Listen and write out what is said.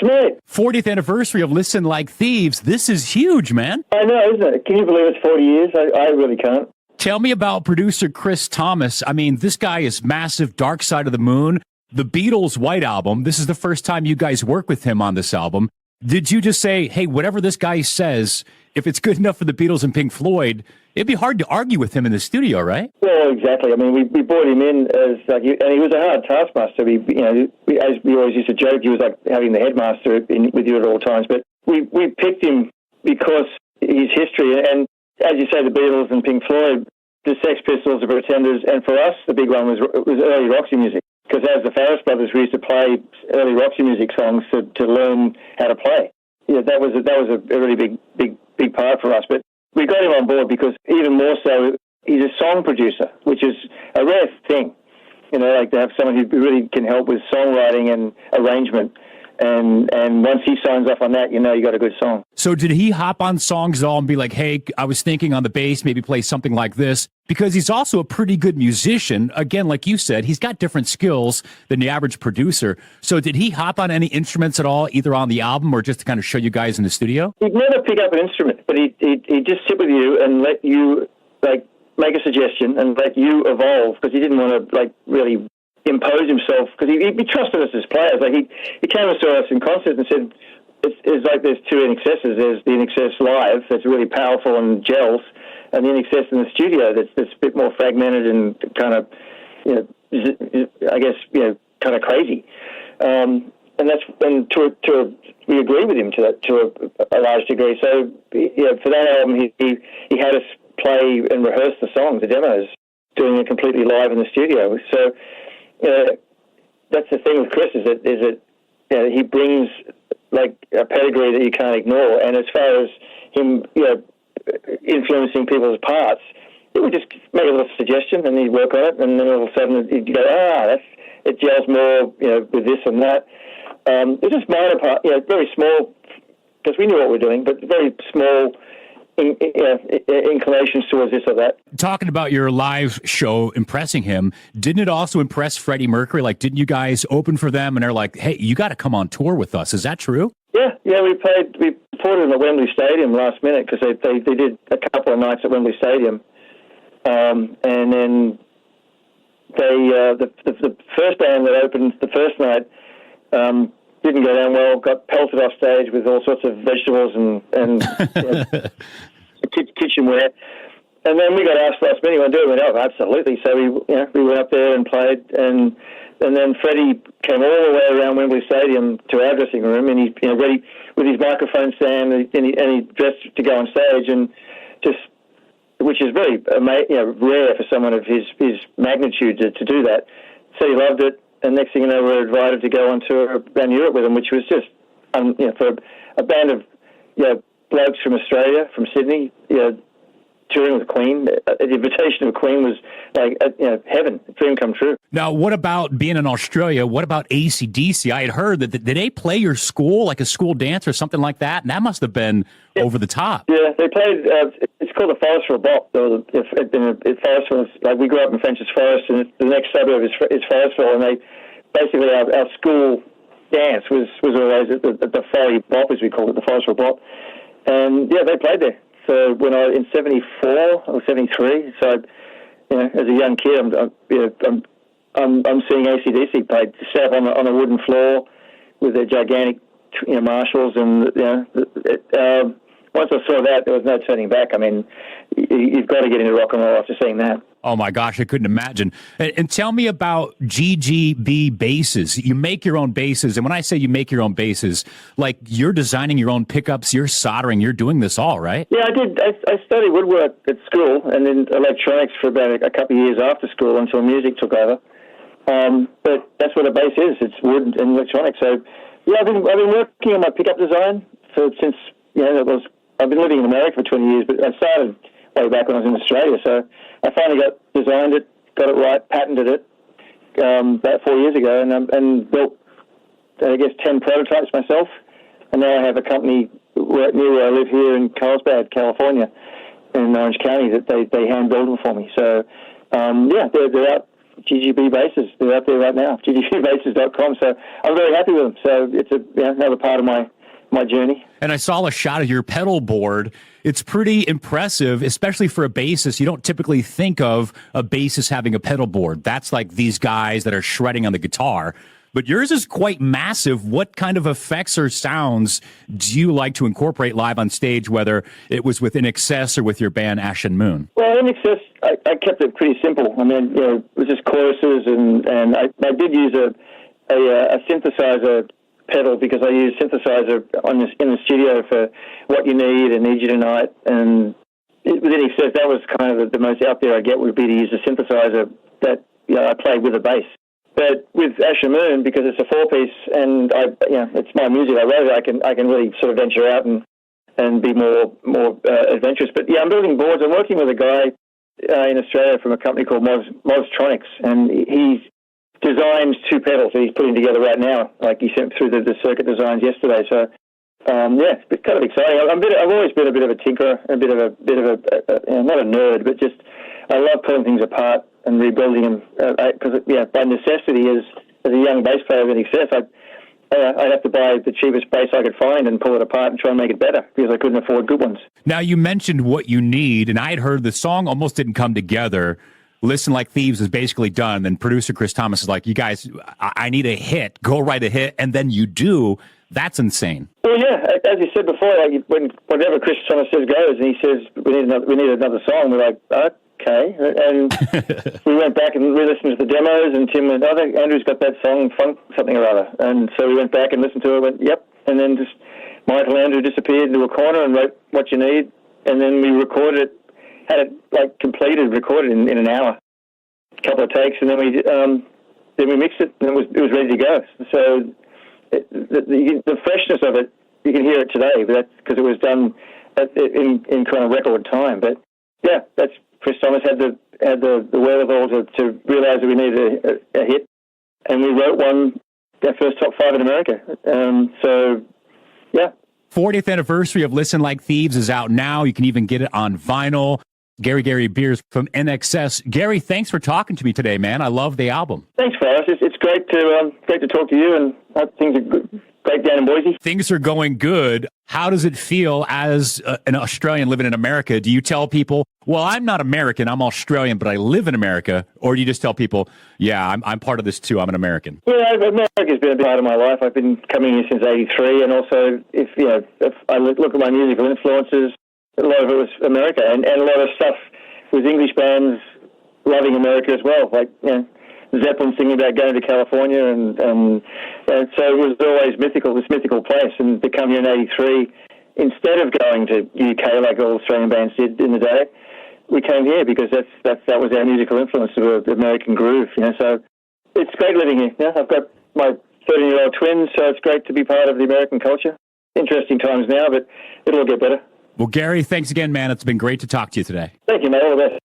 mate. 40th anniversary of Listen Like Thieves. This is huge, man. I know, isn't it? Can you believe it's 40 years? I really can't. Tell me about producer Chris Thomas. I mean, this guy is massive. Dark Side of the Moon, the Beatles' White Album. This is the first time you guys work with him on this album. Did you just say, hey, whatever this guy says, if it's good enough for the Beatles and Pink Floyd, it'd be hard to argue with him in the studio, right? Well, exactly. I mean, we brought him in as and he was a hard taskmaster. As we always used to joke, he was like having the headmaster with you at all times. But we picked him because his history, and as you say, the Beatles and Pink Floyd, the Sex Pistols, the Pretenders, and for us, the big one was early Roxy music. Because as the Farris brothers, we used to play early Roxy music songs to learn how to play. Yeah, that was a really big part for us. But we got him on board because even more so, he's a song producer, which is a rare thing. Like to have someone who really can help with songwriting and arrangement. And once he signs off on that, you got a good song. So did he hop on songs at all and be like, hey, I was thinking on the bass, maybe play something like this? Because he's also a pretty good musician. Again, like you said, he's got different skills than the average producer. So did he hop on any instruments at all, either on the album or just to kind of show you guys in the studio? He'd never pick up an instrument, but he'd just sit with you and let you, make a suggestion and let you evolve, because he didn't want to, really impose himself, because he trusted us as players. He came and saw us in concert and said, it's like there's two INXSs. There's the INXS live that's really powerful and gels, and the INXS in the studio that's a bit more fragmented and kind of, kind of crazy. And we agree with him to a large degree. So for that album, he had us play and rehearse the songs, the demos, doing it completely live in the studio. So that's the thing with Chris is that he brings a pedigree that you can't ignore. And as far as him, influencing people's parts, he would just make a little suggestion and he'd work on it, and then all of a sudden he'd go, it gels more, with this and that. It's just minor part, very small, because we knew what we were doing, but very small inclinations towards this or that. Talking about your live show impressing him, didn't it also impress Freddie Mercury? Didn't you guys open for them and they're like, hey, you got to come on tour with us? Is that true? Yeah, we supported them at Wembley Stadium last minute, because they did a couple of nights at Wembley Stadium. And then the first band that opened the first night didn't go down well, got pelted off stage with all sorts of vegetables and kitchenware. And then we got asked last minute, you want to do it? We went, absolutely. So we went up there and played, and then Freddie came all the way around Wembley Stadium to our dressing room, and he's ready with his microphone stand, and he dressed to go on stage, and just, which is very rare for someone of his magnitude to do that. So he loved it. And next thing you know, we were invited to go on tour around Europe with him, which was just, for a band of blokes from Australia, from Sydney, touring with Queen. The invitation of Queen was heaven, a dream come true. Now, what about being in Australia? What about ACDC? I had heard that did they play your school, like a school dance or something like that? And that must have been over the top. Yeah, they played. It's called the Forest Bop. Forestville, we grew up in French's Forest, and the next suburb is Forestville, and they basically our school dance was always at the Forest Bop, as we call it, the Forest Bop, and they played there. So when in 74 or 73, so as a young kid, I'm seeing ACDC play, set up on a wooden floor with their gigantic Marshalls, and once I saw that, there was no turning back. I mean, you've got to get into rock and roll after seeing that. Oh my gosh, I couldn't imagine. And tell me about GGB basses. You make your own basses, and when I say you make your own basses, you're designing your own pickups, you're soldering, you're doing this all, right? Yeah, I did. I studied woodwork at school, and then electronics for about a couple of years after school until music took over. But that's what a bass is. It's wood and electronics. So I've been working on my pickup design since I've been living in America for 20 years, but I started way back when I was in Australia. So I finally designed it, got it right, patented it about 4 years ago, and built, 10 prototypes myself. And now I have a company near where I live here in Carlsbad, California, in Orange County, that they hand build them for me. So, they're out GGB basses. They're out there right now, ggbbasses.com. So I'm very happy with them. So it's another part of my journey. And I saw a shot of your pedal board. It's pretty impressive, especially for a bassist. You don't typically think of a bassist having a pedal board. That's like these guys that are shredding on the guitar. But yours is quite massive. What kind of effects or sounds do you like to incorporate live on stage, whether it was with INXS or with your band Ashen Moon? Well, INXS, I kept it pretty simple. I mean, it was just choruses, and I did use a synthesizer pedal because I use synthesizer in the studio for What You Need and Need You Tonight. And with INXS, that was kind of the most out there I get would be to use a synthesizer that I played with a bass. But with Ashen Moon, because it's a 4-piece and it's my music, I wrote it, I can really sort of venture out and be more adventurous. But I'm building boards. I'm working with a guy in Australia from a company called Mostronics, and he's designed 2 pedals that he's putting together right now. Like he sent through the circuit designs yesterday. So it's kind of exciting. I've always been a bit of a tinkerer, a bit of a not a nerd, but just I love pulling things apart and rebuilding them because by necessity, as a young bass player with INXS, I'd have to buy the cheapest bass I could find and pull it apart and try and make it better because I couldn't afford good ones. Now, you mentioned What You Need, and I had heard the song almost didn't come together. Listen Like Thieves is basically done. Then producer Chris Thomas is like, you guys, I need a hit. Go write a hit. And then you do. That's insane. Well, yeah, as you said before, like whenever Chris Thomas says goes and he says we need another song, we're like, okay. And we went back and re-listened to the demos, and Tim went, I think Andrew's got that song, Funk something or other. And so we went back and listened to it and went, yep. And then just Michael Andrew disappeared into a corner and wrote What You Need. And then we recorded it, had it recorded in an hour, a couple of takes, and then we mixed it and it was ready to go. So the freshness of it, you can hear it today, but that's because it was done in kind of record time. But yeah, that's Chris Thomas had the wherewithal to realise that we needed a hit, and we wrote one, our first top 5 in America. So yeah. 40th anniversary of Listen Like Thieves is out now. You can even get it on vinyl. Gary Beers from INXS. Gary, thanks for talking to me today, man. I love the album. Thanks, Forrest. It's great to talk to you, and things are good. Great down in Boise. Things are going good. How does it feel as an Australian living in America? Do you tell people, well, I'm not American, I'm Australian, but I live in America? Or do you just tell people, yeah, I'm part of this too, I'm an American? Yeah, America's been a big part of my life. I've been coming here since '83, and also if I look at my musical influences, a lot of it was America, and a lot of stuff was English bands loving America as well, like Zeppelin singing about going to California, and so it was always this mythical place. And to come here in '83, instead of going to UK like all Australian bands did in the day, we came here because that was our musical influence of the American groove. So it's great living here. I've got my 13-year-old twins, so it's great to be part of the American culture. Interesting times now, but it'll all get better. Well, Gary, thanks again, man. It's been great to talk to you today. Thank you, mate. All the best.